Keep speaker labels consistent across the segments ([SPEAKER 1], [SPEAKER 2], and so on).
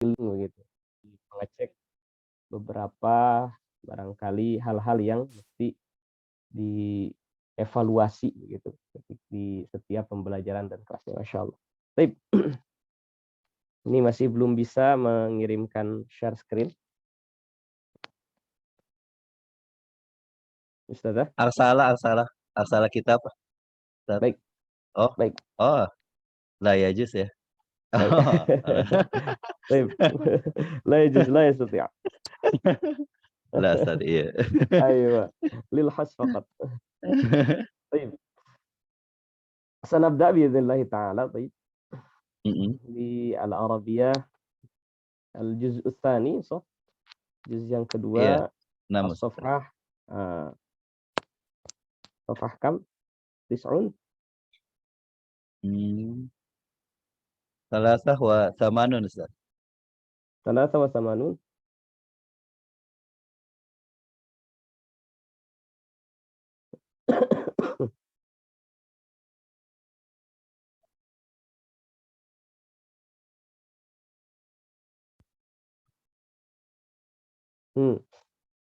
[SPEAKER 1] begitu. Mengecek beberapa barangkali hal-hal yang mesti dievaluasi gitu di setiap pembelajaran dan kelasnya. Masya Allah. Baik. Ini masih belum bisa mengirimkan share screen. Ustazah?
[SPEAKER 2] Arsalah kita apa?
[SPEAKER 1] Baik.
[SPEAKER 2] Oh,
[SPEAKER 1] baik.
[SPEAKER 2] Oh, la yajuz ya.
[SPEAKER 1] Baik. Baik. La yajuz la yastati'.
[SPEAKER 2] La Ustaz, iya.
[SPEAKER 1] Aywa. Lil has faqat. Baik. Sanabda biidznillah ta'ala. Baik. Di Al-Arabiyah Al-Juz'u Tsani, so. Juz yang kedua, As-Safhah Safhah kam? Tis'un.
[SPEAKER 2] Salasah wa samanun, Ustaz.
[SPEAKER 1] Salasah wa samanun.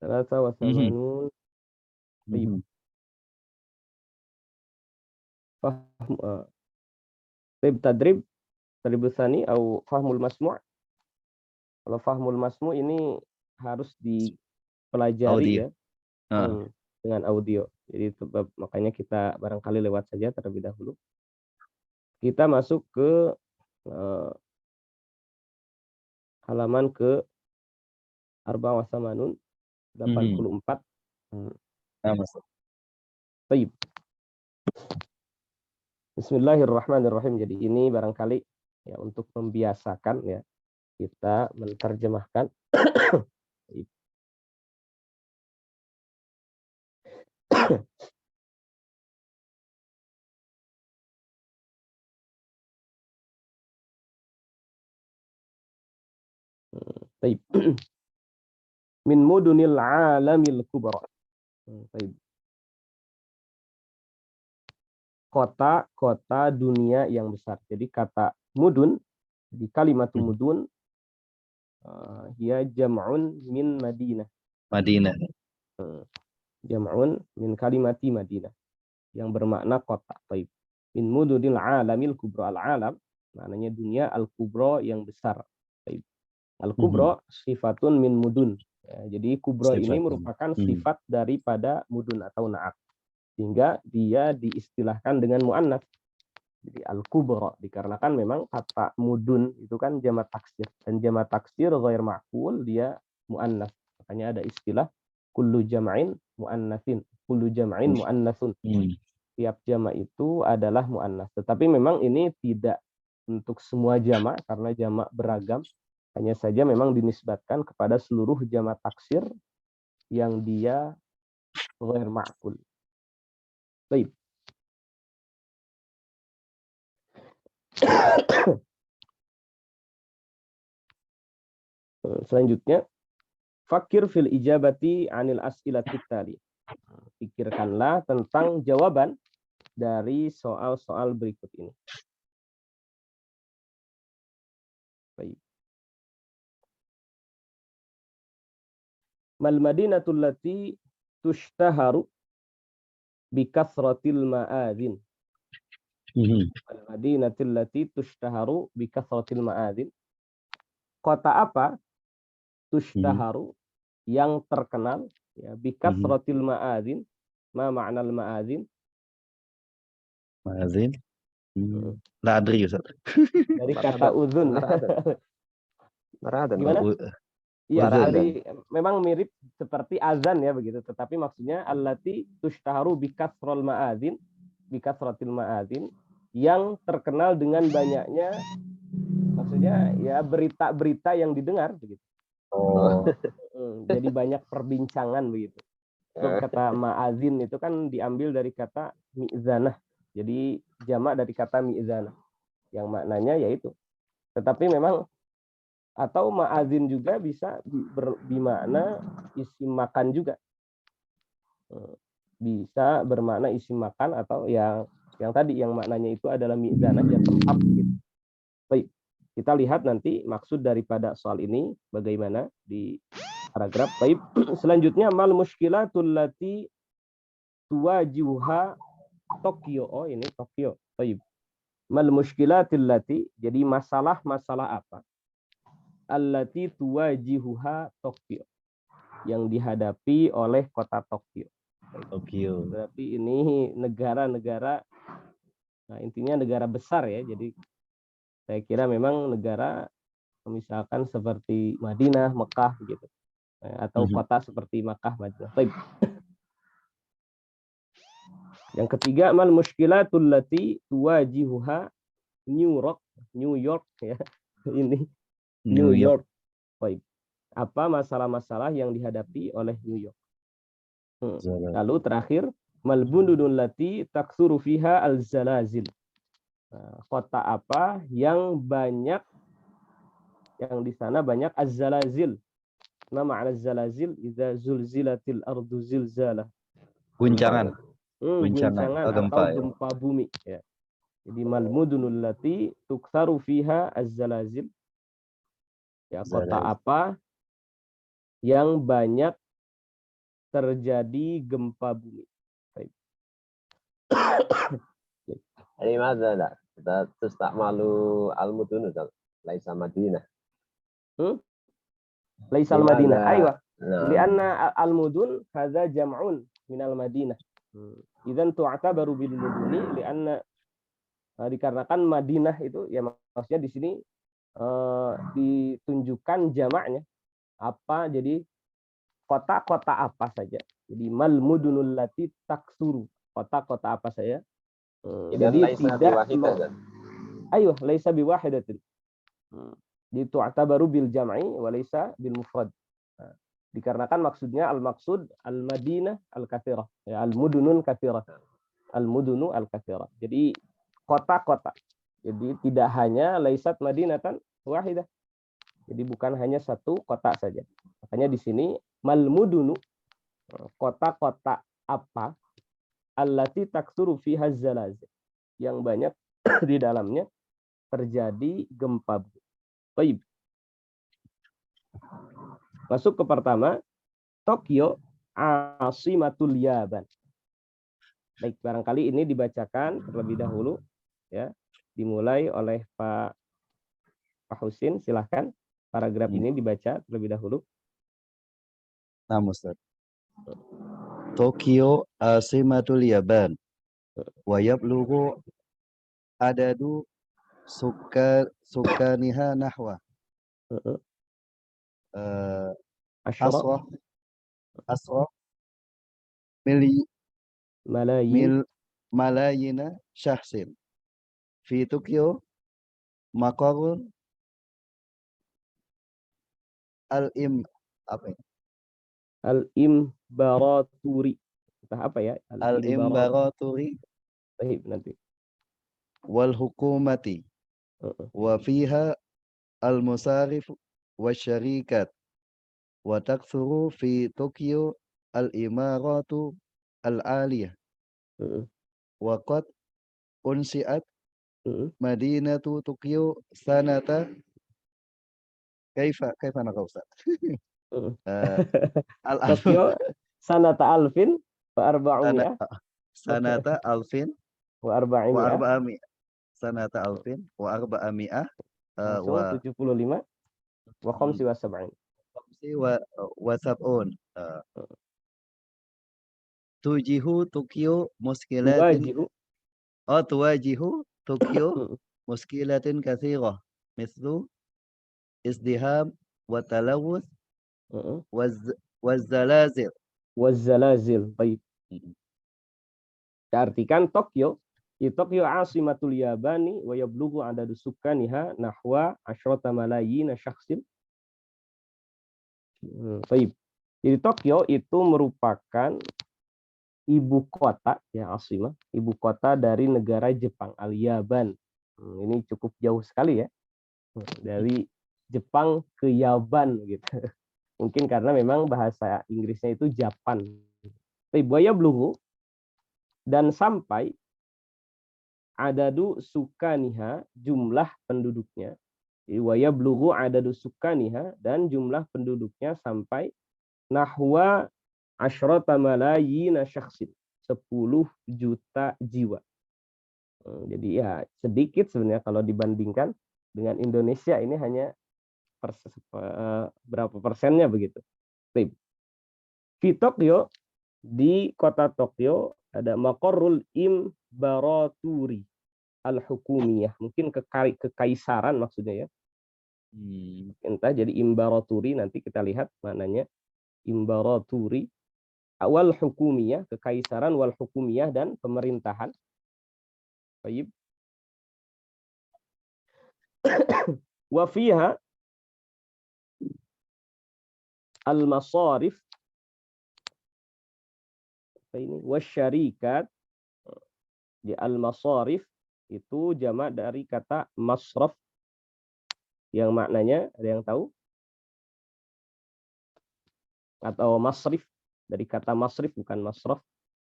[SPEAKER 1] Salasah wa samanun. Baik. Fahm tadrib tsani atau fahmul masmu'. Kalau fahmul masmu' ini harus dipelajari ya. Dengan audio. Jadi makanya kita barangkali lewat saja terlebih dahulu. Kita masuk ke halaman ke Arba' wa Samanun 84. Baik. Bismillahirrahmanirrahim. Jadi ini barangkali ya untuk membiasakan ya kita menerjemahkan. Baik. Min mudunil alamil kubra. Baik. Kota-kota dunia yang besar. Jadi kata mudun di kalimat mudun dia jam'un min Madinah. Jam'un min kalimati Madinah yang bermakna kota. Baik. Min mudunil alamil kubra. Al-alam maknanya dunia, al-kubra yang besar. Baik. Al-kubra sifatun min mudun. Ya, jadi kubra ini merupakan sifat daripada mudun atau na'at. Sehingga dia diistilahkan dengan mu'annats. Jadi al-kubra dikarenakan memang kata mudun itu kan jamak taksir, dan jamak taksir ghair ma'qul dia mu'annats. Makanya ada istilah kullu jam'in mu'annatsin, kullu jam'in mu'annatsun. Tiap jamak itu adalah mu'annats. Tetapi memang ini tidak untuk semua jamak karena jamak beragam. Hanya saja memang dinisbatkan kepada seluruh jamak taksir yang dia ghair ma'qul. Baik. Selanjutnya, fakir fil ijabati anil as'ilati tali. Pikirkanlah tentang jawaban dari soal-soal berikut ini. Baik. Mal madinatul lati tushtaharu bikasratil ma'adzin. Al-madinatil lati tushtaharu bikasratil ma'adzin. Kota apa tushtaharu yang terkenal ya bikasratil ma'adzin? Ma ma'nal ma'adzin?
[SPEAKER 2] Ma'adzin? La adri, Ustaz.
[SPEAKER 1] Dari kata uzun. Gimana? Iya, jadi memang mirip seperti azan ya begitu, tetapi maksudnya allati tushtaharu bikasrul ma'adzin, bikasratil ma'adzin, yang terkenal dengan banyaknya, maksudnya ya berita-berita yang didengar begitu. Jadi banyak perbincangan begitu. Kata ma'adzin itu kan diambil dari kata mi'zanah. Jadi jamak dari kata mi'zanah yang maknanya yaitu. Tetapi memang atau ma'adzin juga bisa bermakna isim makan juga. Bisa bermakna isim makan atau yang tadi yang maknanya itu adalah mi'zanah ya tempat gitu. Baik. Kita lihat nanti maksud daripada soal ini bagaimana di paragraf. Baik, selanjutnya mal muskilatul lati tuwajihuha Tokyo. Oh, ini Tokyo. Baik. Mal muskilatil lati, jadi masalah-masalah apa? Allati tuwajihuha Tokyo, yang dihadapi oleh kota Tokyo.
[SPEAKER 2] Tokyo.
[SPEAKER 1] Berarti ini negara-negara, nah intinya negara besar ya. Jadi saya kira memang negara misalkan seperti Madinah, Mekah gitu. Atau kota seperti Makkah, Madinah. Baik. Yang ketiga, mal muskilatul lati tuwajihuha New York ya. Ini New York. Baik. Apa masalah-masalah yang dihadapi oleh New York? Lalu terakhir, mal bundudun lati taksuru fiha al-zalazil. Kota apa yang banyak, yang di sana banyak az-zalazil. Nama az-zalazil idza zulzilatil ardu zilzalah.
[SPEAKER 2] Guncangan.
[SPEAKER 1] Guncangan
[SPEAKER 2] gempa,
[SPEAKER 1] atau gempa bumi ya. Jadi mal mudunul lati tuktsaru fiha az-zalazil. Ya, kota apa yang banyak terjadi gempa bumi. Baik.
[SPEAKER 3] Jadi mana kita terus tak malu al-mudun laisa Madinah.
[SPEAKER 1] Laisa al-Madinah. Aywa.
[SPEAKER 3] Nah.
[SPEAKER 1] Lianna al-mudun hadza jam'un minal Madinah. Idzan tu'tabaru bil muduni lianna dikarenakan Madinah itu ya maksudnya di sini ditunjukkan jamaknya apa, jadi kota-kota apa saja. Jadi mal mudunul lati taksuru, kota-kota apa saja. Jadi tidak ayo laisa biwahidatin. Di tu'tabaru bil jam'i wa laisa bil mufrad. Dikarenakan maksudnya al-maksud al-Madinah al-katsirah, ya al-mudunul katsirah. Al-mudunu al-katsirah. Jadi kota-kota. Jadi tidak hanya laisat madinatan wahidah. Jadi bukan hanya satu kota saja. Makanya di sini mal mudunu, kota-kota apa, allati taksuru fiha zalazil, yang banyak di dalamnya terjadi gempa bumi. Baik. Masuk ke pertama, Tokyo asimatul Yaban. Baik, barangkali ini dibacakan terlebih dahulu ya. Dimulai oleh Pak Husin, silahkan. Paragraf ini dibaca terlebih dahulu.
[SPEAKER 2] Nah, Ustaz. Tokyo asimatul Yaban. Wa yablughu adadu sukaniha nahwa asra malayina syahsin. Fi Tokyo maqarun
[SPEAKER 1] Al-Imbaraturi. Entah apa ya?
[SPEAKER 2] Al-Imbaraturi.
[SPEAKER 1] Baik, nanti.
[SPEAKER 2] Wal hukumati. Wa fiha al-musarif wa syarikat. Wa takthuru fi Tokyo al-imaratu al-aliyah. Wa qad unsiat madinatu Tokyo sanata kaifa naqau Ustaz?
[SPEAKER 1] Tokyo sanata alfin wa arba'umiyah.
[SPEAKER 2] Sanata alfin
[SPEAKER 1] wa arba'umiyah.
[SPEAKER 2] Sanata alfin wa arba'amiyah.
[SPEAKER 1] Wa 75 wa khamsi wa sab'in.
[SPEAKER 2] Wa sab'un. Tujihu Tokyo muskilatin. Tuwajihu Tokyo muskilatin katsirah. Mislu izdiham wa talawuth wazalazil.
[SPEAKER 1] Baik. Diartikan Tokyo asimatul Yabani wa yablughu adadu sukaniha nahwa asyrata malayina syakhsin. Baik. Jadi Tokyo itu merupakan ibu kota ya, asimah, ibu kota dari negara Jepang, al-Yaban. Ini cukup jauh sekali ya. Dari Jepang ke Yaban gitu. Mungkin karena memang bahasa Inggrisnya itu Japan. Buaya Bluhu, dan sampai adadu sukaniha, jumlah penduduknya Wa yablughu adadu sukkaniha, dan jumlah penduduknya sampai nahwa asyrata malayina syakhsin, 10 juta jiwa. Jadi ya sedikit sebenarnya kalau dibandingkan dengan Indonesia, ini hanya berapa persennya begitu. Di Tokyo, di kota Tokyo ada Maqarrul Imbaraturi Al-Hukumiyah, mungkin kekaisaran maksudnya ya. Entah jadi Imbaraturi, nanti kita lihat maknanya. Imbaraturi awal hukumiyah, kekaisaran, wal hukumiyah, dan pemerintahan. Baik. Wa fiha al-masarif, ini wasyarikat. Di al-masarif itu jamak dari kata masraf, yang maknanya ada yang tahu? Atau masrif, dari kata masrif, bukan masraf,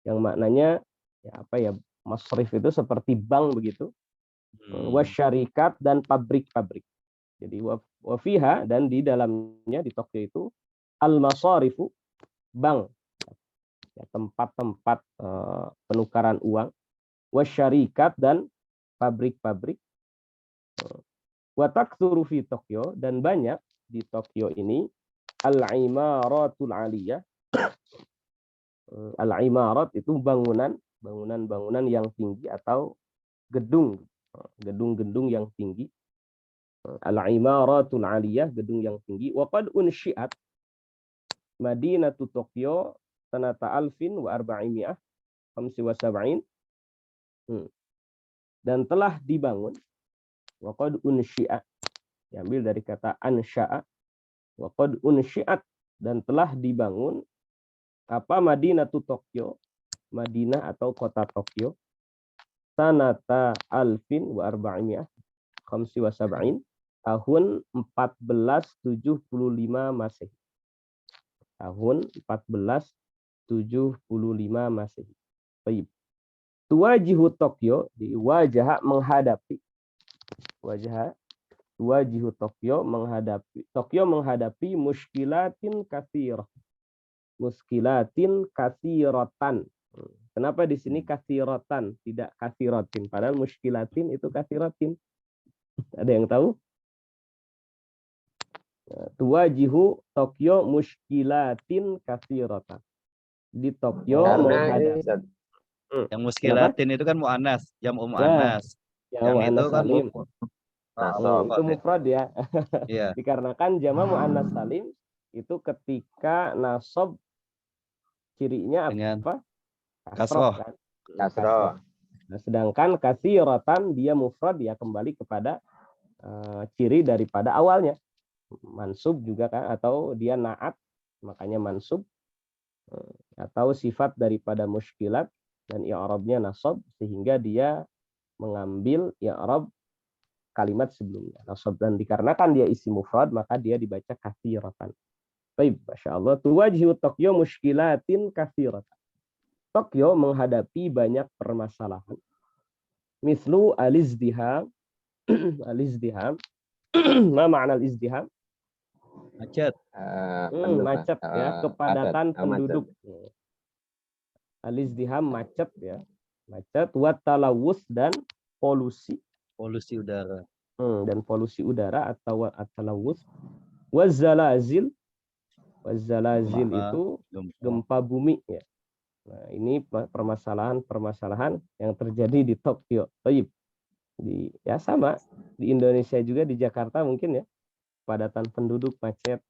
[SPEAKER 1] yang maknanya ya apa ya, masrif itu seperti bank begitu. Wasyarikat, dan pabrik-pabrik. Jadi wafiha, dan di dalamnya di Tokyo itu al-masarifu, bank, ya, tempat-tempat penukaran uang. Wasyarikat, dan pabrik-pabrik. Wa taktsuru fi Tokyo, dan banyak di Tokyo ini al-imaratul aliyah. Al-imarat itu bangunan yang tinggi atau gedung-gedung yang tinggi. Al-imaratul aliyah, gedung yang tinggi. Wa qad unsyiat Madinatu Tokyo sanata 1475. Dan telah dibangun, wa qad unsyiat, diambil dari kata ansya'a, wa qad unsyiat, dan telah dibangun apa, Madinatu Tokyo, Madinah atau kota Tokyo, sanata 1475, tahun 1475 Masehi. Tahun 1475 Masehi. Baik. Tuwajihu Tokyo, di wajah menghadapi, tuwajihu Tokyo menghadapi muskilatin katsirah. Muskilatin katsiratan. Kenapa di sini katsiratan, tidak katsiratin? Padahal muskilatin itu katsiratin. Ada yang tahu? Tuwajihu Tokyo muskilatin katsiratan. Di Tokyo menghadapi.
[SPEAKER 2] Yang muskilatin itu kan mu'annas, jamu mu'annas.
[SPEAKER 1] Yang
[SPEAKER 2] itu kan
[SPEAKER 1] salim. Itu mufrad ya.
[SPEAKER 2] Iya.
[SPEAKER 1] Dikarenakan jamak mu'annas salim itu ketika nasab cirinya apa? Kasroh kan?
[SPEAKER 3] Kasroh.
[SPEAKER 1] Nah, sedangkan katsiratan dia mufrad, ya kembali kepada ciri daripada awalnya. Mansub juga kan, atau dia naat, makanya mansub. Atau sifat daripada muskilat dan i'rabnya nasab, sehingga dia mengambil i'rab kalimat sebelumnya nasab, dan dikarenakan dia isi mufrad maka dia dibaca katsiratan. Baik, masyaallah. Tuwajihu Tokyo muskilatin katsiratan. Tokyo menghadapi banyak permasalahan. Mislu al-izdiham. Al-izdiham. Ma makna al-izdiham?
[SPEAKER 2] Macet.
[SPEAKER 1] Macet ya, kepadatan penduduk. Al-izdiham macet ya. Macet, wa talawus, dan polusi.
[SPEAKER 2] Polusi udara.
[SPEAKER 1] Dan polusi udara atau at-talawus. Wazalazil. Wazalazil itu gempa bumi ya. Nah, ini permasalahan yang terjadi di Tokyo. Baik. Ya sama di Indonesia juga, di Jakarta mungkin ya. Padatan penduduk, macet,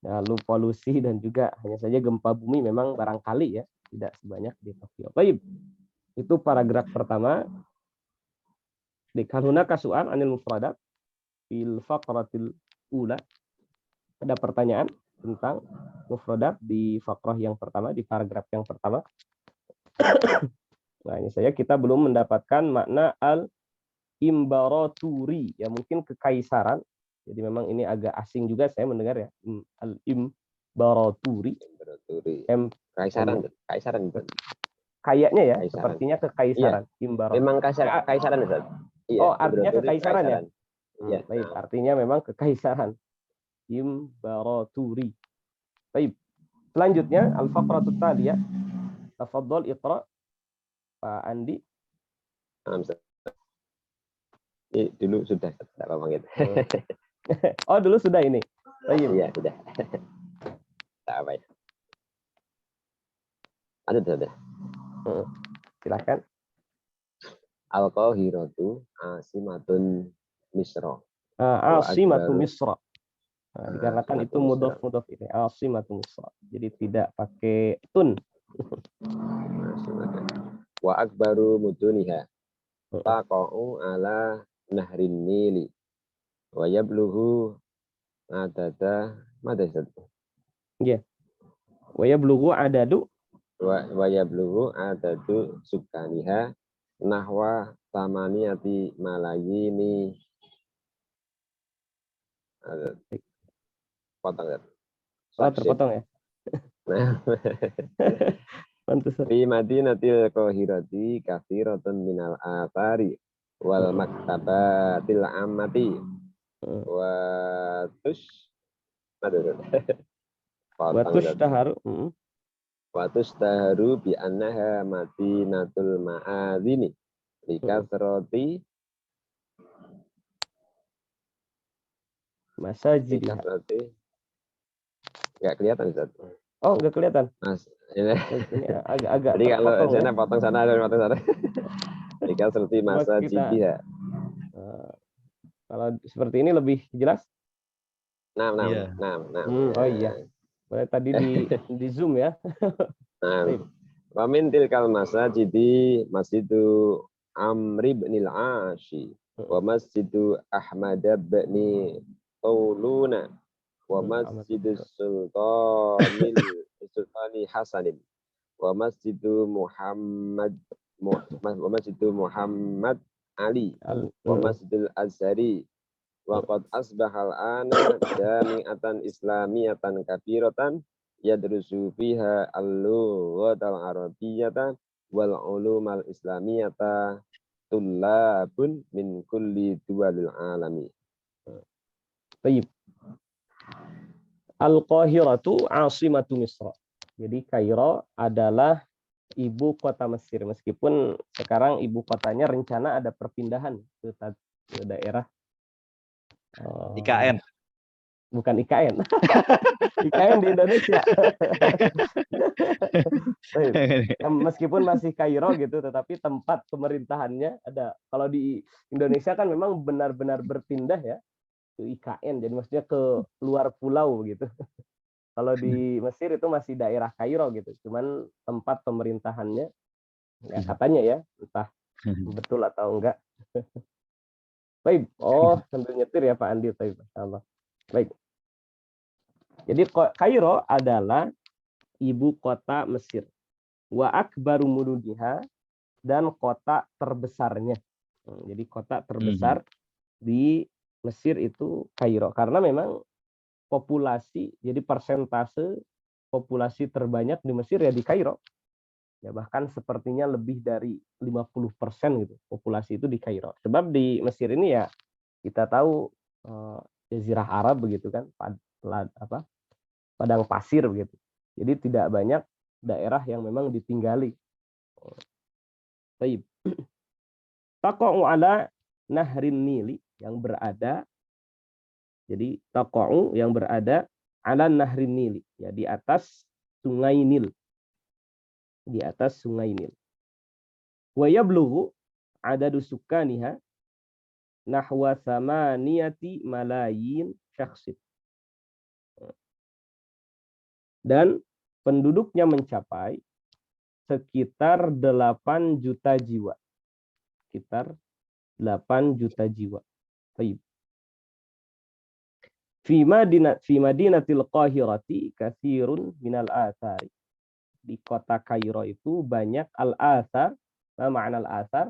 [SPEAKER 1] lalu polusi, dan juga hanya saja gempa bumi memang barangkali ya, tidak sebanyak di Tokyo. Baik. Itu paragraf pertama. Dikaluna kasu'an anil mufradat fil faqratil ula. Ada pertanyaan tentang mufradat di fakrah yang pertama, di paragraf yang pertama. Nah, ini saya kita belum mendapatkan makna al-imbaraturi, ya mungkin kekaisaran. Jadi memang ini agak asing juga saya mendengar ya, al-imbaraturi.
[SPEAKER 3] Kaisaran.
[SPEAKER 1] Kayaknya ya,
[SPEAKER 3] Kaisaran.
[SPEAKER 1] Sepertinya kekaisaran.
[SPEAKER 3] Iya. Memang kaisaran Ustaz.
[SPEAKER 1] Iya, artinya kekaisaran ya.
[SPEAKER 3] Ya.
[SPEAKER 1] Baik, artinya memang kekaisaran. Imbaraturi. Baik. Selanjutnya al-faqratut taliyah. Tafadhol iqra Pak Andi.
[SPEAKER 3] Ini dulu sudah tidak apa-apa gitu.
[SPEAKER 1] Oh, dulu sudah ini. Baik.
[SPEAKER 3] Iya, sudah. Tak apa ya. Ada.
[SPEAKER 1] Silakan.
[SPEAKER 3] Al-Qahiratu asimatun Misra.
[SPEAKER 1] Asimatu
[SPEAKER 3] akbaru-
[SPEAKER 1] Misra. Nah, dikarenakan itu mudhof ini. Asimatu Misra. Jadi tidak pakai tun.
[SPEAKER 3] Wa akbaru muduniha taqa'u ala nahrin nili wa yablughu adada madasat
[SPEAKER 1] Wa yablughu adadu
[SPEAKER 3] wa yablughu adadu sukaniha nahwa tamaniyati malayini. Potong ya.
[SPEAKER 1] terpotong ya.
[SPEAKER 3] Nah,
[SPEAKER 1] Pantesan.
[SPEAKER 3] fi madinatil qahirati katsiratun minal athari wal maktabatil ammati wa tush
[SPEAKER 1] Wa tushtaharu.
[SPEAKER 3] wa tushtaharu bi annaha madinatul ma'adini likathrati
[SPEAKER 1] Masajidha.
[SPEAKER 3] Enggak kelihatan Ustaz.
[SPEAKER 1] Oh, enggak kelihatan.
[SPEAKER 3] Mas, ini
[SPEAKER 1] Agak
[SPEAKER 3] jadi kalau
[SPEAKER 1] terpotong
[SPEAKER 3] sana
[SPEAKER 1] ya.
[SPEAKER 3] potong sana dan potong sana. Likathrati masajidiha.
[SPEAKER 1] Kalau seperti ini lebih jelas.
[SPEAKER 3] Nah.
[SPEAKER 1] Oh iya. Boleh tadi di Zoom ya.
[SPEAKER 3] Nah, wa min tilkal masajidi masjidu Amr ibn al-Ashi wa masjidu Ahmad ibn Tauluna wa masjidu Sultani Hasanin wa masjidu Muhammad Ali wa masjidul Azhari wa qad asbahal ana jami'atan islamiyatan kabiratan yadrusu fiha al-lughatal arabiyyata wal ulumal islamiyata tullabun min kulli duwalil alami.
[SPEAKER 1] Baik. Al-Qahiratu asimatu Misra. Jadi Kairo adalah ibu kota Mesir, meskipun sekarang ibu kotanya rencana ada perpindahan ke daerah
[SPEAKER 2] IKN.
[SPEAKER 1] Bukan IKN. IKN di Indonesia. Meskipun masih Kairo gitu, tetapi tempat pemerintahannya ada. Kalau di Indonesia kan memang benar-benar berpindah ya ke IKN, jadi maksudnya ke luar pulau gitu. Kalau di Mesir itu masih daerah Kairo gitu, cuman tempat pemerintahannya ya katanya ya, entah betul atau enggak. Baik, sambil nyetir ya Pak Andi, insyaallah. Baik. Jadi Kairo adalah ibu kota Mesir. Wa akbaru mududiha, dan kota terbesarnya. Jadi kota terbesar di Mesir itu Kairo, karena memang populasi, jadi persentase populasi terbanyak di Mesir ya di Kairo. Ya bahkan sepertinya lebih dari 50% gitu populasi itu di Kairo. Sebab di Mesir ini ya kita tahu Jazirah Arab begitu kan, padang pasir begitu. Jadi tidak banyak daerah yang memang ditinggali. Baik. Taqa'u ala nahrin Nili, yang berada, jadi taqa'u yang berada ala nahrin Nili, ya di atas sungai Nil. Di atas sungai Nil. Wa yablughu adadu sukaniha nahwa thamaniyati malayin syakhsin. Dan penduduknya mencapai sekitar 8 juta jiwa. Sekitar 8 juta jiwa. Baik. Fi madinatil Qahirati katsirun minal athari. Di kota Kairo itu banyak al-athar. Apa makna al-athar?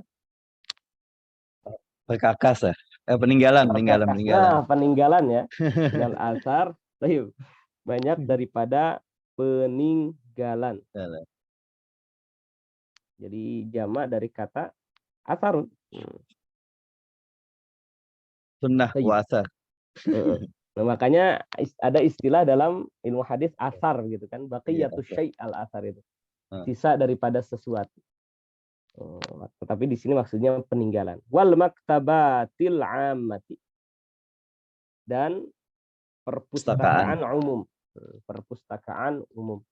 [SPEAKER 2] Perkakas ya. Peninggalan.
[SPEAKER 1] Nah, peninggalan ya. Minal athar. Baik. Banyak daripada peninggalan. Jadi jamak dari kata atharun.
[SPEAKER 2] Sunnah
[SPEAKER 1] Tayyib.
[SPEAKER 2] puasa.
[SPEAKER 1] Heeh. Nah, makanya ada istilah dalam ilmu hadis asar gitu kan,
[SPEAKER 2] Iya,
[SPEAKER 1] baqiyatus
[SPEAKER 2] asar.
[SPEAKER 1] syai' al asar itu.
[SPEAKER 2] Ah.
[SPEAKER 1] Sisa daripada sesuatu. Tetapi di sini maksudnya peninggalan. Wal maktabatil ammati, dan perpustakaan umum. Perpustakaan umum.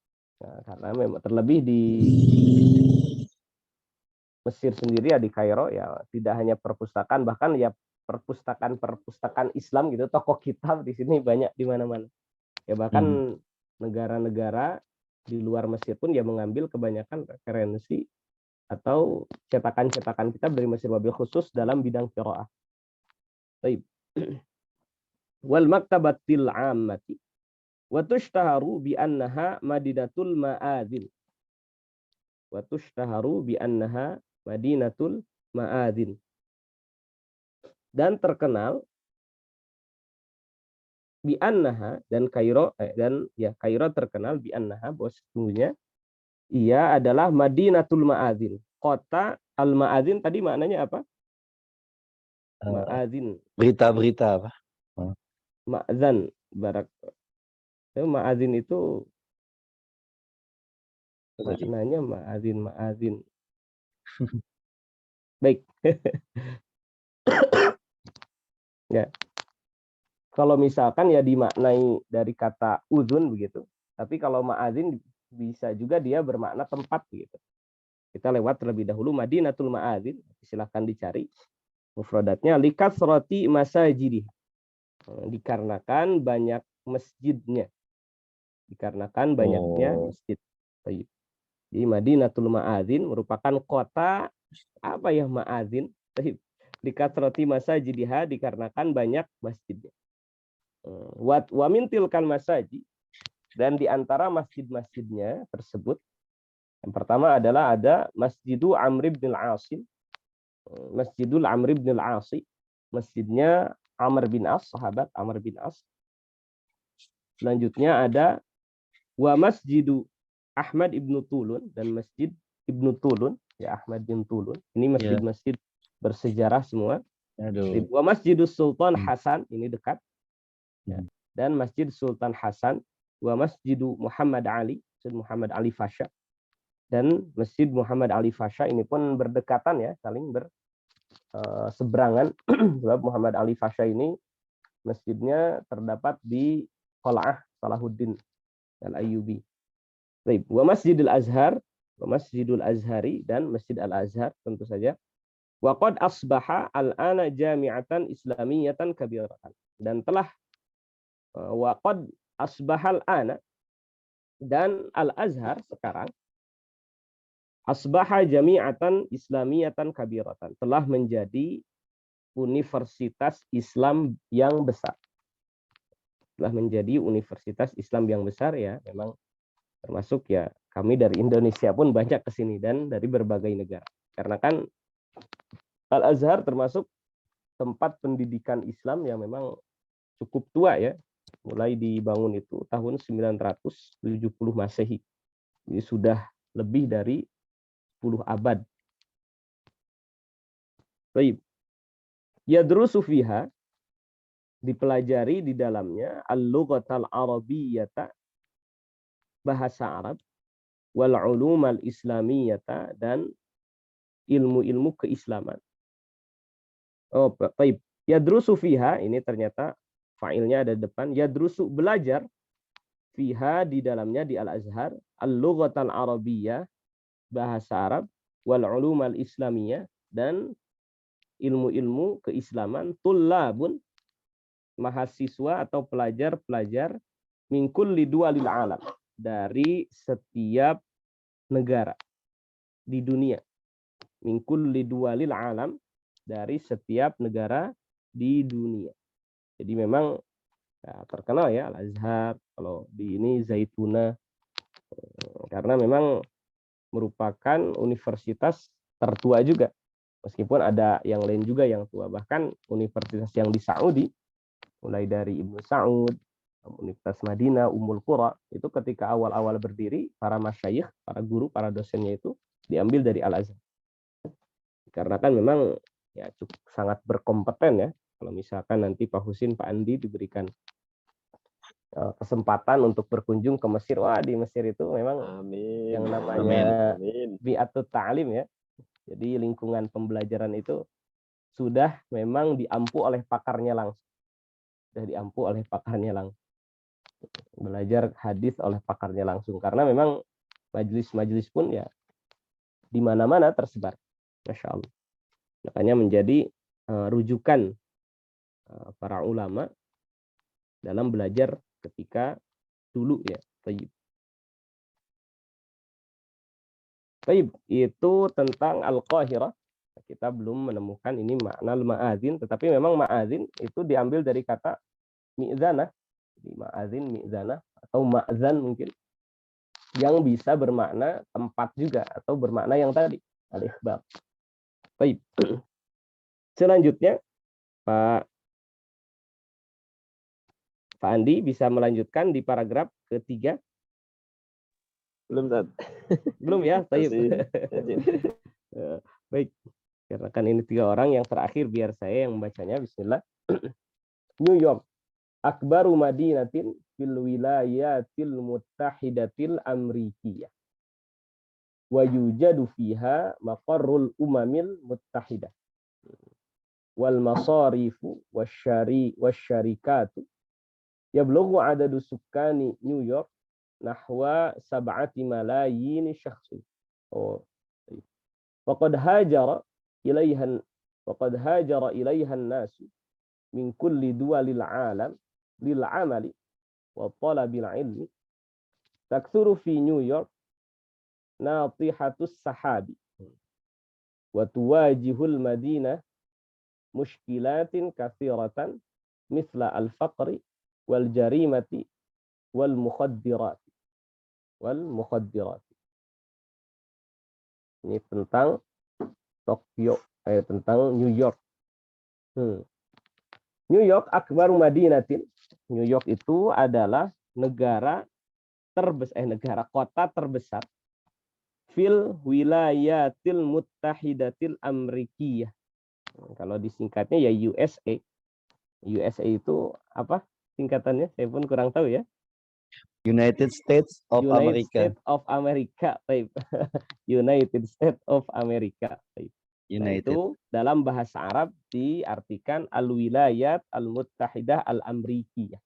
[SPEAKER 1] Nah, karena memang terlebih di Mesir sendiri ya, di Kairo ya, tidak hanya perpustakaan, bahkan ya perpustakaan Islam gitu, toko kitab di sini banyak di mana-mana. Ya bahkan negara-negara di luar Mesir pun ya mengambil kebanyakan referensi atau cetakan-cetakan kitab dari Mesir, wabil khusus dalam bidang qiraah. Baik. Wal maktabatil ammati wa tushtaharu bi annaha madinatul ma'adzin. Wa tushtaharu bi annaha madinatul ma'adzin. Dan terkenal bi annaha, dan Kairo Kairo terkenal bi annaha, bahwa sesungguhnya ia adalah Madinatul Ma'adzin. Kota Al-Ma'adzin tadi maknanya apa? Ma'adzin.
[SPEAKER 2] Berita-berita apa?
[SPEAKER 1] Ma'zan. Ma'adzin itu maknanya Ma'adzin. Baik. Ya. Kalau misalkan ya dimaknai dari kata uzun begitu. Tapi kalau Ma'adzin bisa juga dia bermakna tempat gitu. Kita lewat terlebih dahulu Madinatul Ma'adzin, silahkan dicari mufradatnya, likasrati masajidih, dikarenakan banyak masjidnya, dikarenakan banyaknya masjid. Jadi Madinatul Ma'adzin merupakan kota apa ya, Ma'adzin, likasrati masajidih, dikarenakan banyak masjidnya. Wa min tilkal masajid, dan di antara masjid-masjidnya tersebut, yang pertama adalah ada Masjidul Amr bin al-Asim. Masjidul Amr bin al-Asi. Masjidnya Amr bin As, sahabat Amr bin As. Selanjutnya ada wa Masjidu Ahmad ibnu Tulun, dan Masjid Ibnu Tulun, ya Ahmad bin Tulun. Ini masjid-masjid bersejarah semua.
[SPEAKER 2] Aduh.
[SPEAKER 1] Wa Masjidus Sultan Hasan, ini dekat. Dan Masjid Sultan Hasan. Wa Masjidu Muhammad Ali, Masjid Muhammad Ali Fasha. Dan Masjid Muhammad Ali Fasha ini pun berdekatan ya, saling berseberangan. Sebab Muhammad Ali Fasha ini masjidnya terdapat di Qal'ah Salahuddin Al-Ayyubi. Baik, wa Masjidil Azhar, wa Masjidul Azhari, dan Masjid Al-Azhar tentu saja. Wa qad asbaha al-ana jami'atan islamiyatan kabiratan. Dan telah wa qad asbaha al-ana, dan Al-Azhar sekarang asbaha jami'atan islamiyatan kabiratan, telah menjadi universitas Islam yang besar. Telah menjadi universitas Islam yang besar ya, memang termasuk ya kami dari Indonesia pun banyak ke sini dan dari berbagai negara. Karena kan Al-Azhar termasuk tempat pendidikan Islam yang memang cukup tua ya. Mulai dibangun itu tahun 970 Masehi. Jadi sudah lebih dari 10 abad. Baik. Yadrusu fiha, dipelajari di dalamnya al-lughatal arabiyyata, bahasa Arab, wal ulumal islamiyata, dan ilmu-ilmu keislaman. Oh, baik. Yadrusu fiha, ini ternyata fa'ilnya ada depan. Yadrusu, belajar, fiha, di dalamnya, di Al-Azhar, al-lughatal arabiyyah, bahasa Arab, wal ulumal islamiyah, dan ilmu-ilmu keislaman, tullabun, mahasiswa atau pelajar-pelajar, min kulli duwalil alam, dari setiap negara di dunia. Min kulli duwalil alam, dari setiap negara di dunia. Jadi memang ya, terkenal ya Al-Azhar, kalau di ini Zaituna, karena memang merupakan universitas tertua juga. Meskipun ada yang lain juga yang tua. Bahkan universitas yang di Saudi, mulai dari Ibnu Saud, Universitas Madinah, Ummul Qura, itu ketika awal-awal berdiri, para masyayikh, para guru, para dosennya itu diambil dari Al-Azhar. Karena kan memang ya cukup sangat berkompeten ya. Kalau misalkan nanti Pak Husin, Pak Andi diberikan kesempatan untuk berkunjung ke Mesir, wah di Mesir itu memang
[SPEAKER 3] Amin.
[SPEAKER 1] yang namanya
[SPEAKER 3] Amin.
[SPEAKER 1] bi'atut ta'lim ya. Jadi lingkungan pembelajaran itu sudah memang diampu oleh pakarnya langsung. Sudah diampu oleh pakarnya langsung. Belajar hadis oleh pakarnya langsung. Karena memang majelis-majelis pun ya di mana-mana tersebar. Masya Allah. Makanya menjadi rujukan para ulama dalam belajar ketika dulu ya. Baik, itu tentang Al-Qahirah. Kita belum menemukan ini makna ma'adzin, tetapi memang ma'adzin itu diambil dari kata mi'zanah. Jadi ma'adzin, mi'zanah, atau ma'zan mungkin, yang bisa bermakna tempat juga, atau bermakna yang tadi, al-ikhbar. Baik. Selanjutnya, Pak Andi bisa melanjutkan di paragraf ketiga.
[SPEAKER 3] Belum, Ustaz.
[SPEAKER 1] Belum ya? Baik. Baik. Karena kan ini 3 orang, yang terakhir biar saya yang membacanya. Bismillah. New York, akbaru madinatin fil wilayatil muttahidatil amrikiyah. Wa yujadu fiha maqarrul umamil muttahidah. Wal masarifu wasyarikatu. Yablughu adadu sukkani New York nahwa 7 malayin syakhsin. Waqad hajara ilaiha an-nas min kulli duwalil alam lil amali wa talabil ilmi. Takthuru fi New York natihatus sahabi wa tuwajihul madinah mushkilatin katsiratan misla al-faqri wal jarimati wal mukhaddirat. Ini tentang Tokyo, tentang New York. New York akbaru madinatin. New York itu adalah kota terbesar fil wilayatil muttahidatil amrikiyah. Kalau disingkatnya ya USA. USA itu apa singkatannya? Saya pun kurang tahu ya.
[SPEAKER 2] United States of America.
[SPEAKER 1] States of America. United States of America. Nah, itu dalam bahasa Arab diartikan al-wilayat al-muttahidah al-amrikiyah.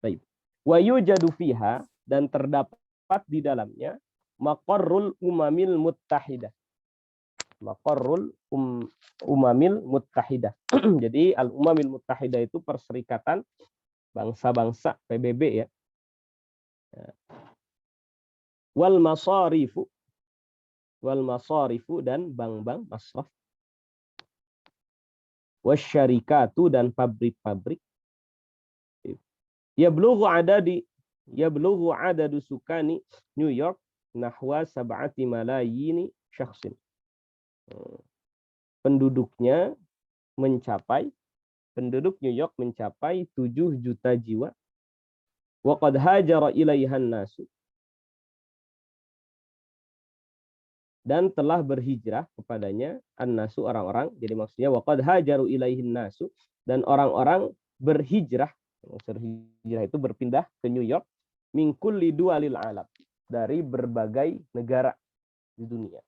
[SPEAKER 1] Baik. Wa yujadu fiha, dan terdapat di dalamnya maqarrul umamil muttahidah. Maqarrul umamil muttahidah. Jadi al-umamil muttahidah itu perserikatan bangsa-bangsa PBB ya. Wal masarifu dan bank-bank masraf. Wasyarikatu dan pabrik-pabrik. Yablughu adadu sukani New York nahwa 7 malayini syakhsin. Penduduk New York mencapai 7 juta jiwa. Wa qad hajara ilaihan nasu, dan telah berhijrah kepadanya an-nasu, orang-orang. Jadi maksudnya wa qad hajaru ilaihin nasu, dan orang-orang berhijrah. Berhijrah itu berpindah ke New York min kulli duwalil alam, dari berbagai negara di dunia.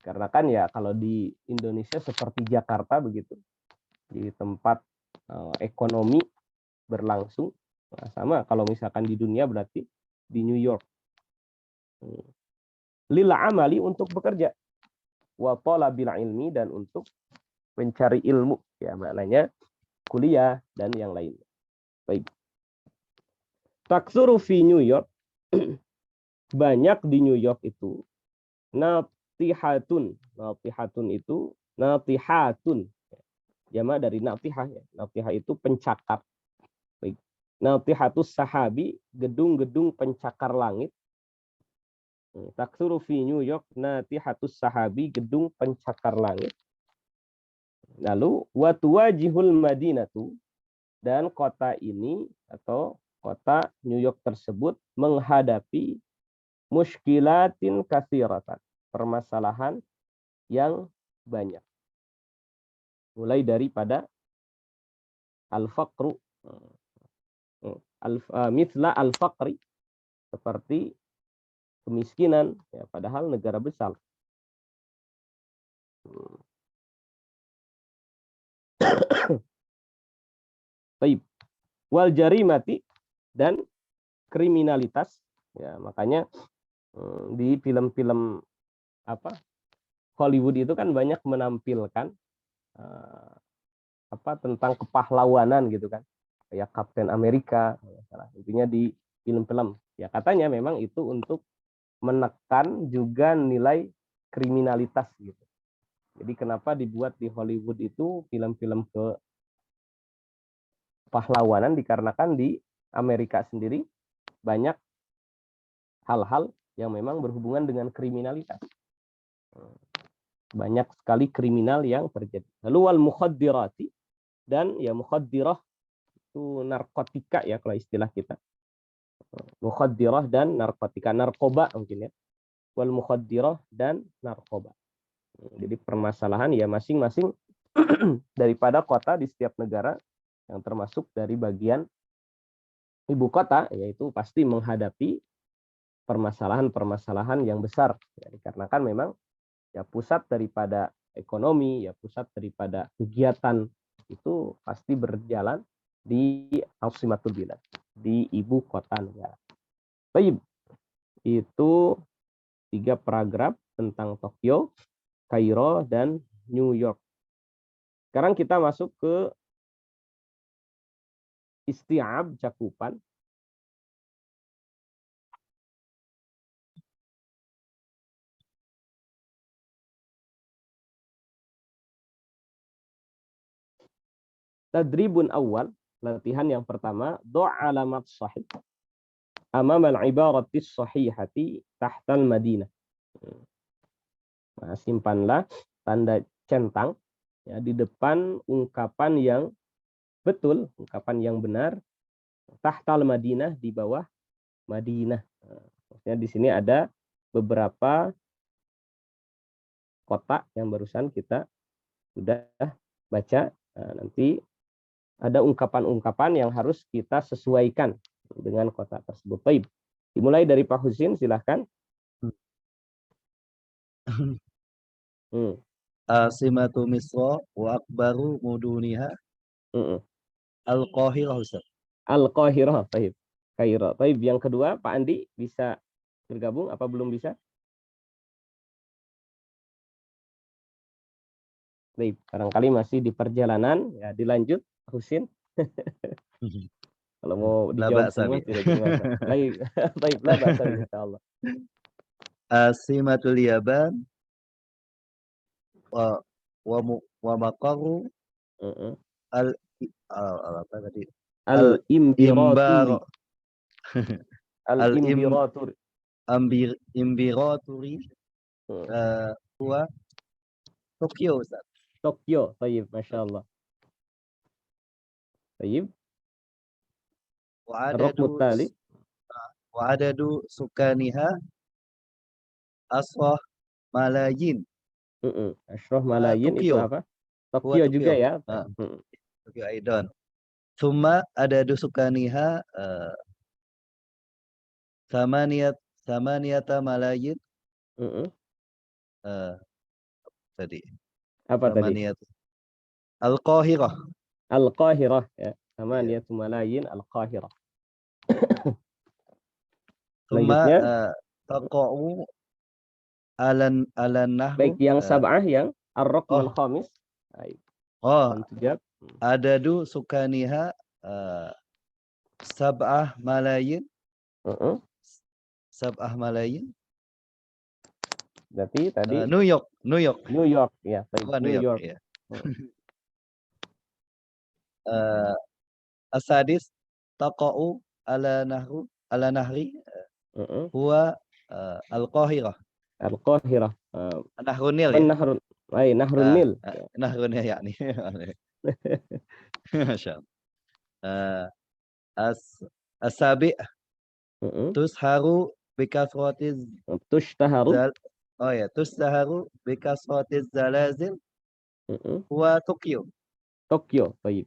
[SPEAKER 1] Karena kan ya kalau di Indonesia seperti Jakarta begitu, di tempat ekonomi berlangsung. Nah, sama kalau misalkan di dunia berarti di New York. Lil amali, untuk bekerja. Wa talabil ilmi, dan untuk mencari ilmu. Ya, maknanya kuliah dan yang lain. Baik. Taksuru fi New York. Banyak di New York itu natihatun. Natihatun itu natihatun. Jamak dari natihah ya. Natihah itu pencakar. Baik. Natihatus sahabi, gedung-gedung pencakar langit. Taksuru fi New York natihatus sahabi, gedung pencakar langit. Lalu wa tuwajihul madinatu, dan kota ini atau kota New York tersebut menghadapi mushkilatin katsiratan, permasalahan yang banyak. Mulai daripada al-faqru mithla al-faqri, seperti kemiskinan, ya, padahal negara besar. Baik. Wal jarimati, dan kriminalitas, ya, makanya di film-film Hollywood itu kan banyak menampilkan tentang kepahlawanan gitu kan, kayak Kapten Amerika, intinya di film-film, ya katanya memang itu untuk menekan juga nilai kriminalitas gitu. Jadi kenapa dibuat di Hollywood itu film-film pahlawanan, dikarenakan di Amerika sendiri banyak hal-hal yang memang berhubungan dengan kriminalitas. Banyak sekali kriminal yang terjadi. Lalu wal mukhaddirati, dan ya mukhaddirah itu narkotika ya kalau istilah kita. Mukhaddirah dan narkotika, narkoba mungkin ya. Wal mukhaddirah dan narkoba. Jadi permasalahan ya masing-masing daripada kota di setiap negara yang termasuk dari bagian ibu kota, yaitu pasti menghadapi permasalahan-permasalahan yang besar. Ya, dikarenakan memang ya pusat daripada ekonomi, ya pusat daripada kegiatan itu pasti berjalan di Asimatul Bilad, di ibu kota negara. Baik, itu 3 paragraf tentang Tokyo, Kairo, dan New York. Sekarang kita masuk ke isti'ab, cakupan. Tadribun awal, latihan yang pertama, do' alamat sahih amam al-ibarati sahihati tahtal Madinah. Nah, simpanlah tanda centang ya di depan ungkapan yang betul, ungkapan yang benar, tahtal Madinah, di bawah Madinah. Nah, maksudnya di sini ada beberapa kota yang barusan kita sudah baca. Nah, nanti ada ungkapan-ungkapan yang harus kita sesuaikan dengan kota tersebut. Baik. Dimulai dari Pak Husin, silahkan.
[SPEAKER 2] Asimatu Misra wa akbaru muduniha Al-Qahirah, Ustaz.
[SPEAKER 1] Al-Qahirah, baik. Kairo. Baik, yang kedua Pak Andi bisa bergabung apa belum bisa? Baik, barangkali masih di perjalanan, ya dilanjut Husin. Kalau mau dijawab semua tidak masalah. Baik, baiklah bahasa insyaallah.
[SPEAKER 2] Asimatul Yaban wa maqarru apa tadi?
[SPEAKER 1] Al-Imbiraturi. Al-Imbiraturi.
[SPEAKER 2] Imbiraturi huwa Tokyo, Ustaz.
[SPEAKER 1] Tokyo, baik, Masya Allah. Baik.
[SPEAKER 2] Wa'adadu sukaniha asrah malayin.
[SPEAKER 1] Asrah malayin itu apa? Tokyo juga ya.
[SPEAKER 2] Tokyo Aidan. Thumma adadu sukaniha samaniyata malayin. Tadi.
[SPEAKER 1] Apa tadi?
[SPEAKER 2] Al-Qahirah.
[SPEAKER 1] Al-Qahirah ya. Samaniyatu malayin Al-Qahirah.
[SPEAKER 2] Selanjutnya taqa'u alan nahru.
[SPEAKER 1] Baik, yang sab'ah, yang ar-raqm al-khamis.
[SPEAKER 2] Adadu sukaniha sab'ah malayin. Sab'ah malayin.
[SPEAKER 1] Berarti tadi
[SPEAKER 2] New York
[SPEAKER 1] ya.
[SPEAKER 2] New York ya. Asadis taqa'u ala nahri huwa Al-Qahirah.
[SPEAKER 1] Al-Qahirah.
[SPEAKER 2] Nahrun Nil ya.
[SPEAKER 1] Nahrun Nil.
[SPEAKER 2] Nahrun Nil yakni. Masyaallah. As-sabi' tusharu bikasratiz
[SPEAKER 1] tushtaharu.
[SPEAKER 2] Tushtaharu bikasratiz zalazil huwa Tokyo.
[SPEAKER 1] Tokyo, baik.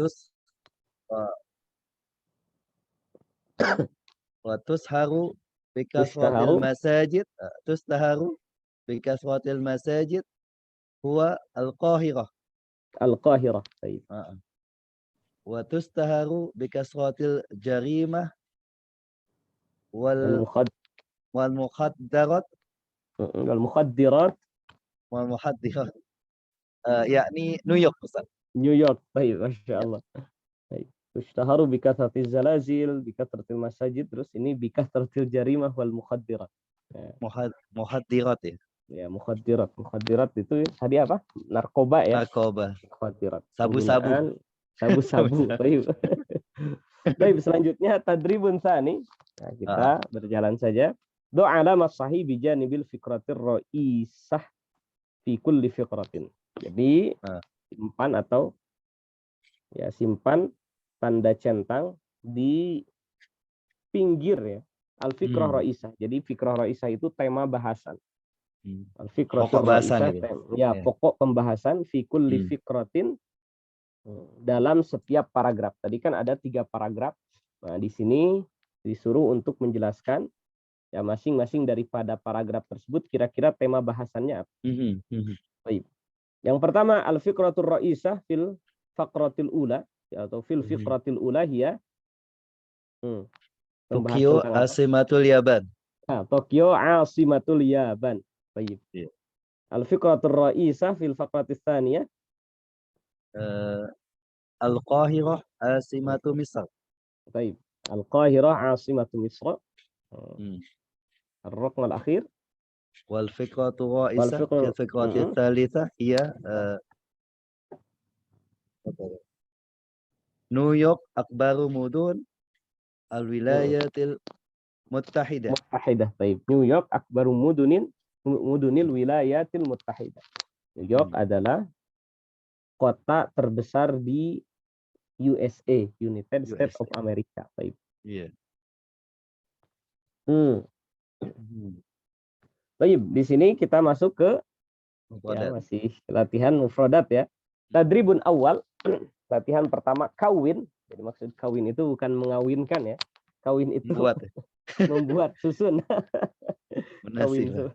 [SPEAKER 2] watus watusharu bikasratil
[SPEAKER 1] Tushtaharu.
[SPEAKER 2] masajid tustaharu bikasratil masajid huwa al-Qahirah.
[SPEAKER 1] Al-Qahirah. Baik.
[SPEAKER 2] Watustaharu bikasratil jarimah wal wal mukhaddarat
[SPEAKER 1] wal mukhaddirat.
[SPEAKER 2] wal muhaddirat yakni New York, Ustaz.
[SPEAKER 1] New York. Baik, Masya Allah. Baik. Tushtaharu bikathratil zalazil, bikathratil masajid, terus ini bikathratil jarimah wal mukhaddirat. Ya.
[SPEAKER 2] Muhaddirat ya.
[SPEAKER 1] Ya, mukhaddirat. Mukhaddirat itu tadi apa? Narkoba ya.
[SPEAKER 2] Narkoba.
[SPEAKER 1] Mukhaddirat.
[SPEAKER 2] Sabu-sabu.
[SPEAKER 1] Sabu-sabu. Baik. Baik, selanjutnya tadribun tsani. Nah, kita berjalan saja. Doa alamat sahih bijanibil fikratir ra'isah fi kulli fikratin. Jadi simpan atau ya simpan tanda centang di pinggir ya. Al-fikrah ra'isah. Jadi fikrah ra'isah itu tema bahasan. Al-fikrah ra'isah gitu. Ya, pokok pembahasan fi kulli fikratin dalam setiap paragraf. Tadi kan ada 3 paragraf. Nah, di sini disuruh untuk menjelaskan ya masing-masing daripada paragraf tersebut kira-kira tema bahasannya apa. Baik. Yang pertama al-fikratur ra'isah fil faqratil ula atau fil fiqratil ula hiya
[SPEAKER 2] Tokyo asimatul Yaban.
[SPEAKER 1] Nah, Tokyo asimatul Yaban. Baik. Al-fiqratur ra'isah fil faqratis tsaniyah
[SPEAKER 2] Al-Qahirah asimatu Misr.
[SPEAKER 1] Baik. Al-Qahirah asimatu Misr. الرقم الأخير
[SPEAKER 2] والفكرة الرئيسة في الفكرة الثالثة هي نيويورك أكبر مدن الولايات المتحدة.
[SPEAKER 1] طيب نيويورك أكبر مدن الولايات المتحدة. New York adalah kota terbesar di USA, United States of America. Baik.
[SPEAKER 2] Iya.
[SPEAKER 1] Baik, di sini kita masuk ke ya, masih latihan mufradat ya. Tadribun awal, latihan pertama kawin. Jadi maksud kawin itu bukan mengawinkan ya. Kawin itu membuat susun. Kawin,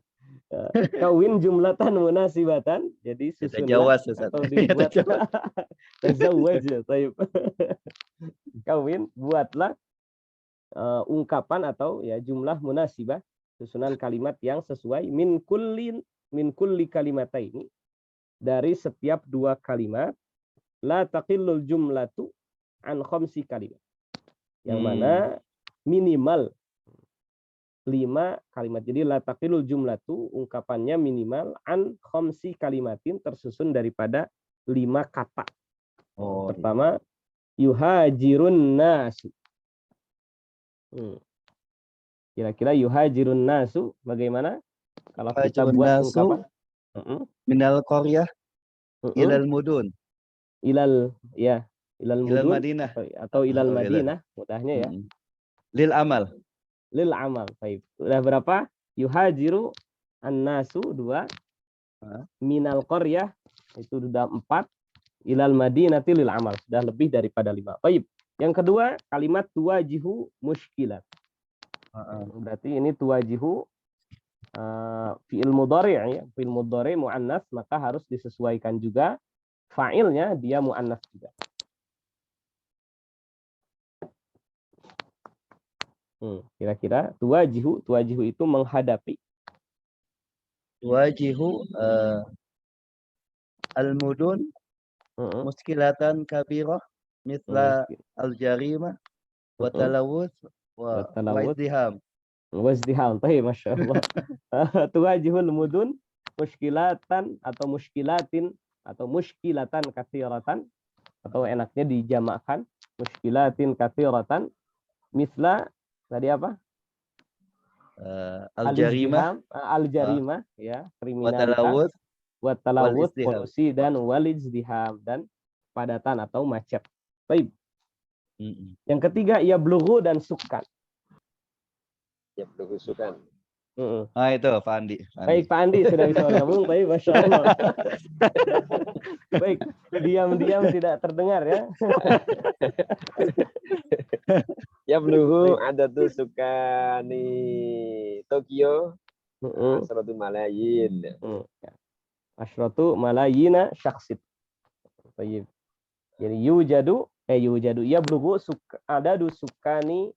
[SPEAKER 1] kawin jumlatan munasibatan. Jadi susun atau dibuat tazawwaj. Kawin buatlah ungkapan atau ya jumlah munasibah, susunan kalimat yang sesuai min kulli kalimataini, dari setiap 2 kalimat, la taqillul jumlatu an khamsi kalimat, yang mana minimal 5 kalimat. Jadi la taqillul jumlatu, ungkapannya minimal an khamsi kalimatin, tersusun daripada 5 kata. Pertama yuhajirun nasu. Kira-kira yuhajirun nasu bagaimana kalau kita buat ungkapan?
[SPEAKER 2] Minal qaryah ilal mudun.
[SPEAKER 1] Ilal mudun
[SPEAKER 2] Madinah
[SPEAKER 1] atau ilal Madinah, mudahnya ya.
[SPEAKER 2] Lil amal.
[SPEAKER 1] Baik. Udah berapa? Yuhajiru an-nasu 2. Minal qaryah itu sudah 4. Ilal Madinati lil amal, sudah lebih daripada 5. Baik. Yang kedua, kalimat tuwajihu mushkilat. Berarti ini tuwajihu fi'il mudhari' ya, fi'il mudhari' muannas, maka harus disesuaikan juga fa'ilnya dia muannas juga. Kira-kira tuwajihu itu menghadapi.
[SPEAKER 2] Tuwajihu al-mudun muskilatan kabirah mithla al-jarimah wa talawuth wa izdiham.
[SPEAKER 1] Baik, Masya Allah. Tuwajihul mudun muskilatan atau muskilatin atau muskilatan katsiratan, atau enaknya dijamakkan muskilatin katsiratan, mithla tadi apa? Al-jarimah ya, kriminalitas, wa talawuth polusi, dan walizdiham dan padatan atau macet. Baik. Yang ketiga ia blughu dan sukan.
[SPEAKER 3] Ya blughu sukan.
[SPEAKER 1] Mm-mm.
[SPEAKER 2] Nah itu Pak Andi.
[SPEAKER 1] Baik, Pak Andi sudah bisa bergabung. Baik, Masya Allah. Baik, diam-diam tidak terdengar ya.
[SPEAKER 3] Ya belum
[SPEAKER 1] Baik.
[SPEAKER 3] ada tuh suka di Tokyo.
[SPEAKER 1] Mm-mm.
[SPEAKER 3] Asratu Malayin.
[SPEAKER 1] Asyratu malayina syaksit. Baik. Jadi yujadu ya blugu ada sukani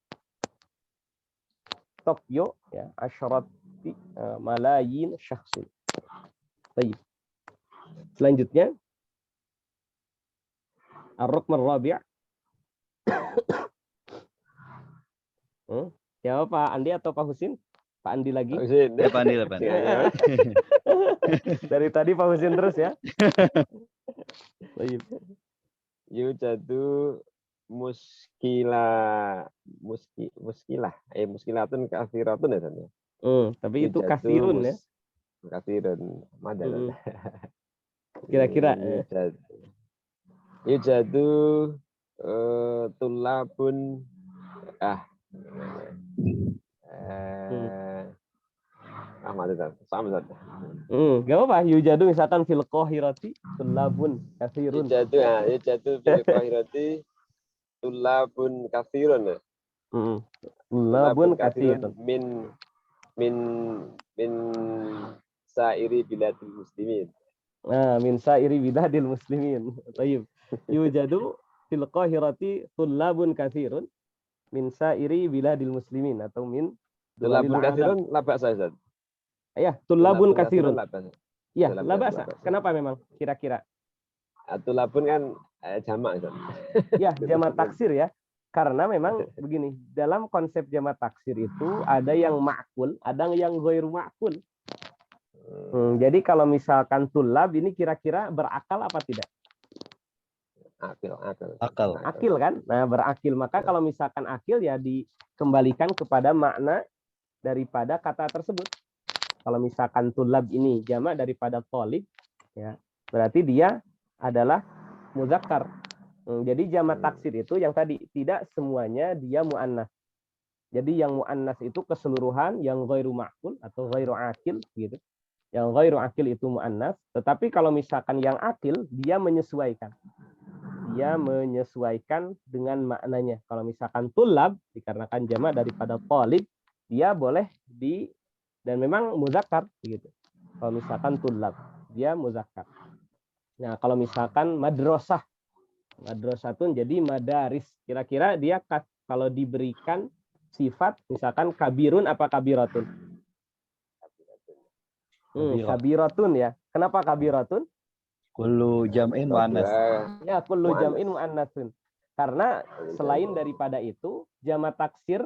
[SPEAKER 1] Tokyo ya asyrati malayin syaksin. Baik. Selanjutnya ar-rukn ar-rabi'. Siapa Pak Andi atau Pak Husin? Pak Andi lagi.
[SPEAKER 2] Ya Pak Andi lah Pak Andi.
[SPEAKER 1] Dari tadi Pak Husin terus ya. Baik.
[SPEAKER 3] Yujadu muskilah muskilatun kafiratun ya San, ya.
[SPEAKER 1] Tapi itu
[SPEAKER 3] Yujadu
[SPEAKER 1] kasirun ya.
[SPEAKER 3] Kasirun madalan.
[SPEAKER 1] Kira-kira
[SPEAKER 3] Yujadu tulabun madalan. Sama San.
[SPEAKER 1] Gak apa-apa. Yujadu misalkan fil qahirati tulabun kasirun.
[SPEAKER 3] Yujadu fil qahirati tulabun kasirun.
[SPEAKER 1] Tulabun kasirun.
[SPEAKER 3] Min sairi biladil muslimin.
[SPEAKER 1] Min sairi biladil muslimin. Baik. Yujadu fil qahirati tulabun kasirun min sairi biladil muslimin atau min
[SPEAKER 3] tulabun kasirun la ba'sa Ustaz.
[SPEAKER 1] Ya, tulabun kasirun. Ya,
[SPEAKER 3] Tulabun
[SPEAKER 1] la ba'sa. Kenapa memang kira-kira?
[SPEAKER 3] Tulabun kan jamak Ustaz.
[SPEAKER 1] Ya, jamak taksir ya. Karena memang begini, dalam konsep jamak taksir itu ada yang ma'kul, ada yang ghairu ma'kul. Jadi kalau misalkan tulab ini kira-kira berakal apa tidak? Akil kan? Nah, berakil. Maka kalau misalkan akil ya dikembalikan kepada makna daripada kata tersebut. Kalau misalkan tulab ini jamak daripada thalib, ya, berarti dia adalah muzakkar. Jadi jamak taksir itu yang tadi tidak semuanya dia muannas. Jadi yang muannas itu keseluruhan yang ghairu ma'kul atau ghairu akil gitu. Yang ghairu akil itu muannas, tetapi kalau misalkan yang akil dia menyesuaikan. Dia menyesuaikan dengan maknanya. Kalau misalkan tulab dikarenakan jamak daripada thalib, dia boleh dan memang muzakkar gitu. Kalau misalkan tulab, dia muzakkar. Nah, kalau misalkan madrasatun jadi madaris. Kira-kira dia kalau diberikan sifat misalkan kabirun apa kabiratun? Kabiratun ya. Kenapa kabiratun?
[SPEAKER 2] Kullu jam'in muannas.
[SPEAKER 1] Ya, kullu jam'in muannatsun. Karena selain daripada itu, jamak taksir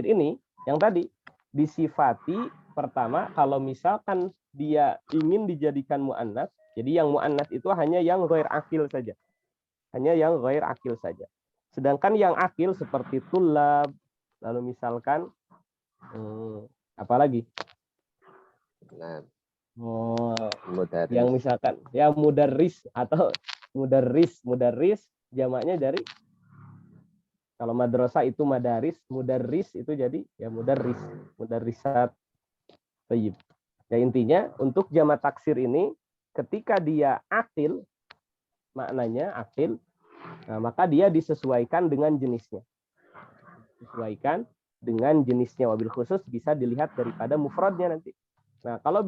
[SPEAKER 1] ini yang tadi disifati pertama kalau misalkan dia ingin dijadikan muannas, jadi yang muannas itu hanya yang ghair akil saja. Hanya yang ghair akil saja. Sedangkan yang akil seperti tulab, lalu misalkan apa lagi? Yang misalkan ya mudarris atau mudarris jamaknya dari kalau madrasah itu madaris, mudarris itu jadi ya mudarrisat. Baik. Ya intinya untuk jamak taksir ini ketika dia akil maknanya akil, nah, maka dia disesuaikan dengan jenisnya. Disesuaikan dengan jenisnya, wabil khusus bisa dilihat daripada mufradnya nanti. Nah, kalau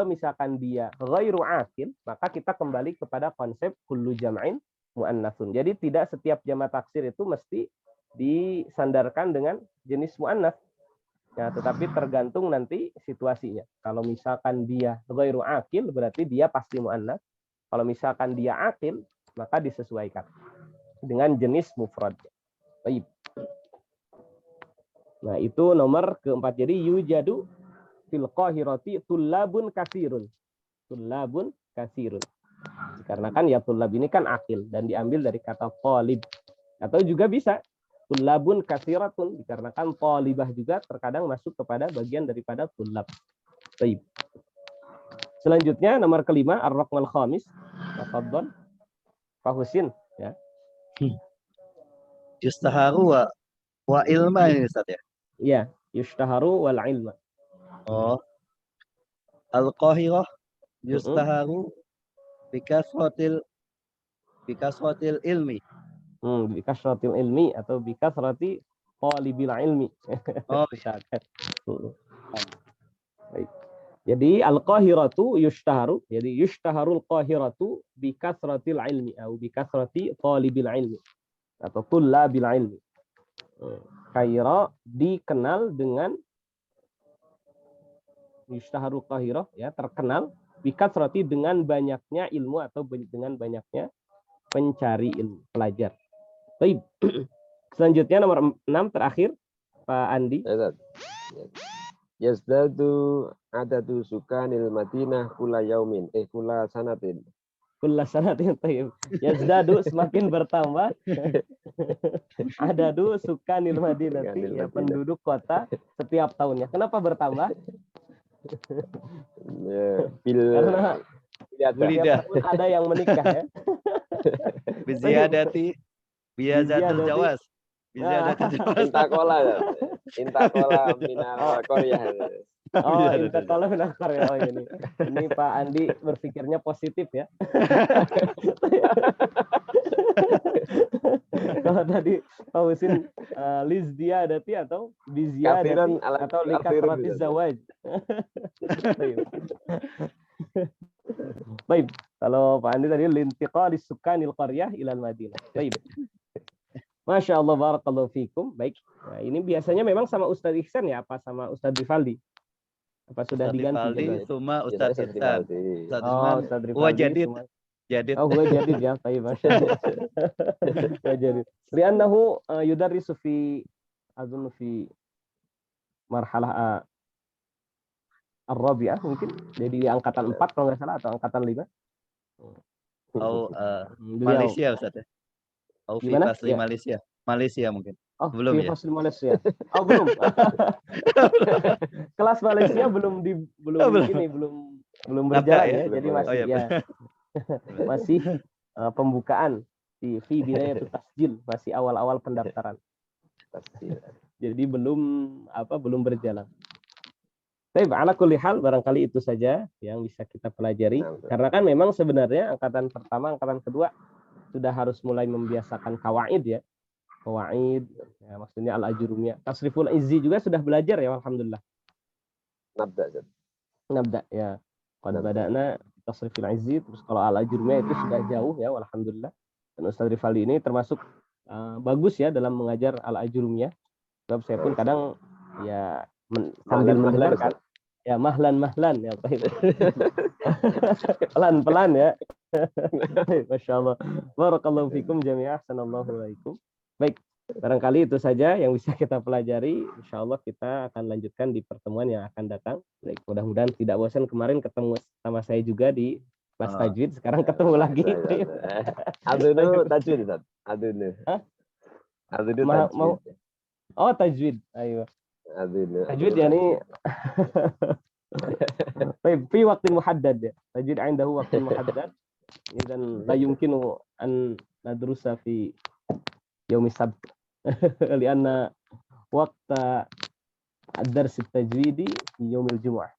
[SPEAKER 1] misalkan dia ghairu akil, maka kita kembali kepada konsep kullu jam'in muannatsun. Jadi tidak setiap jamak taksir itu mesti disandarkan dengan jenis muannas. Ya, tetapi tergantung nanti situasinya. Kalau misalkan dia ghairu akil berarti dia pasti muannas. Kalau misalkan dia akil maka disesuaikan dengan jenis mufrad. Baik. Nah, itu nomor keempat. Jadi yujadu fil qahirati tullabun kasirun. Tullabun kasirun. Dikarenakan ya tullab ini kan akil dan diambil dari kata talib. Atau juga bisa tullabun kasiratun dikarenakan talibah juga terkadang masuk kepada bagian daripada tullab. Baik. Selanjutnya nomor kelima ar-raqmul khamis. Tafadhol. Pak Husin ya.
[SPEAKER 2] Yustaharu wa ilma ini Ustaz ya.
[SPEAKER 1] Iya, yushtaharu wal ilma.
[SPEAKER 2] Oh, Al-Qahirah yustaharu bikasratil ilmi.
[SPEAKER 1] Bikasratil ilmi atau bikasrati talibil ilmi.
[SPEAKER 2] Oh,
[SPEAKER 1] Misalkan. Baik. Jadi al-qahiratu yushtaharu. Jadi yushtaharul qahiratu bikasratil ilmi atau bikasrati talibil ilmi atau tullabil ilmi. Kairo dikenal dengan yushtaharul qahirah, ya, terkenal bikasrati dengan banyaknya ilmu atau dengan banyaknya pencari ilmu, pelajar. Baik. Selanjutnya nomor 6 terakhir Pak Andi.
[SPEAKER 3] Yazdadu adadu sukanil Madinah kula yaumin kula sanatin.
[SPEAKER 1] Kula sanatin tayyib. Yazdadu semakin bertambah. Adadu sukanil Madinah, ya, penduduk kota setiap tahunnya. Kenapa bertambah? Karena setiap tahun ada yang menikah, ya.
[SPEAKER 2] Bizatul jawaz.
[SPEAKER 3] Intakola minal Korea.
[SPEAKER 1] Oh, intakola minal Korea. Oh, ini Pak Andi berpikirnya positif, ya. Kalau tadi Pak Husin lizdiyadati atau biziyadati atau likasratiz zawaj. Baik. Kalau Pak Andi tadi lintiqalis sukanil qaryah ilal Madinah. Baik. Masya Allah, barakallahu fikum. Baik. Nah, ini biasanya memang sama Ustadz Ihsan, ya, apa sama Ustadz Rivaldi? Apa sudah diganti?
[SPEAKER 2] Sama Ustadz Ihsan.
[SPEAKER 1] Ustadz Rivaldi.
[SPEAKER 2] Gua jadid.
[SPEAKER 1] Oh, gue jadid, ya. Baik, Masya Allah. Gue jadid. Li'annahu yudarrisu fi azun fi marhalah ar-rabi'ah mungkin. Jadi angkatan 4 kalau nggak salah atau angkatan 5.
[SPEAKER 2] Malaysia, Ustaz, ya.
[SPEAKER 1] Gimana?
[SPEAKER 2] Fasli Malaysia. Malaysia mungkin.
[SPEAKER 1] Oh,
[SPEAKER 2] belum, ya?
[SPEAKER 1] Fasli Malaysia. Oh, belum. Kelas Malaysia belum berjalan, ya. Jadi masih masih pembukaan di bidayah tasjil, masih awal-awal pendaftaran. Jadi belum berjalan. Baik, ala kulli hal barangkali itu saja yang bisa kita pelajari. Karena kan memang sebenarnya angkatan pertama, angkatan kedua sudah harus mulai membiasakan kawaid, ya. Kawaid, ya, maksudnya al-ajurumiyah. Tasriful izzi juga sudah belajar, ya, alhamdulillah. Nabda, ya. Qad bada'na tasriful izzi, terus kalau al-ajurumiyah itu sudah jauh, ya, alhamdulillah. Dan Ustaz Rivaldi ini termasuk bagus, ya, dalam mengajar al-ajurumiyah. Sebab saya pun kadang, ya, sambil mendengarkan, ya, mahlan, ya, pelan-pelan, ya. Masya Allah. Barakallahu fikum jami'ah. Sanallahu alaikum. Baik, barangkali itu saja yang bisa kita pelajari. Insya Allah kita akan lanjutkan di pertemuan yang akan datang. Baik, mudah-mudahan tidak bosan. Kemarin ketemu sama saya juga di kelas tajwid. Sekarang ketemu lagi.
[SPEAKER 3] Adunu tajwid, Ustaz. Adunu. Adunu tajwid.
[SPEAKER 1] Oh, tajwid. Ayo.
[SPEAKER 3] Adunu.
[SPEAKER 1] Tajwid, ya, ini. Baik, fi waqtin muhaddad, ya. Tajwid indahu waqtin muhaddad. Dan la yumkinu an nadrusa fi yaumi sabt lianna waqta ad-dars at-tajwidi fi yaumil jumu'ah.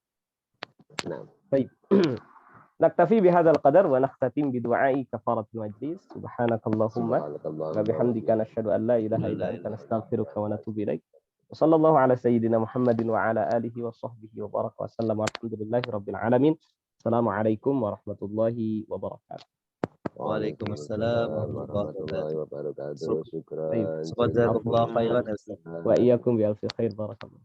[SPEAKER 1] Nah, baik. Naktafi bihadzal qadar wa nakhtatim bi du'ai kafaratul majlis. Subhanakallahumma wa bihamdika nashhadu an la ilaha illa anta nastaghfiruka wa natubu ilaik. Wassallallahu ala sayyidina Muhammadin wa ala alihi wa sahbihi wa baraka wa sallam. Alhamdulillahi rabbil alamin. Assalamualaikum warahmatullahi wabarakatuh.
[SPEAKER 2] Waalaikumsalam
[SPEAKER 3] warahmatullahi wabarakatuh. Syukran.
[SPEAKER 2] Jazakallahu khairan.
[SPEAKER 1] Wa iyyakum bi alfi khair. Barakallah.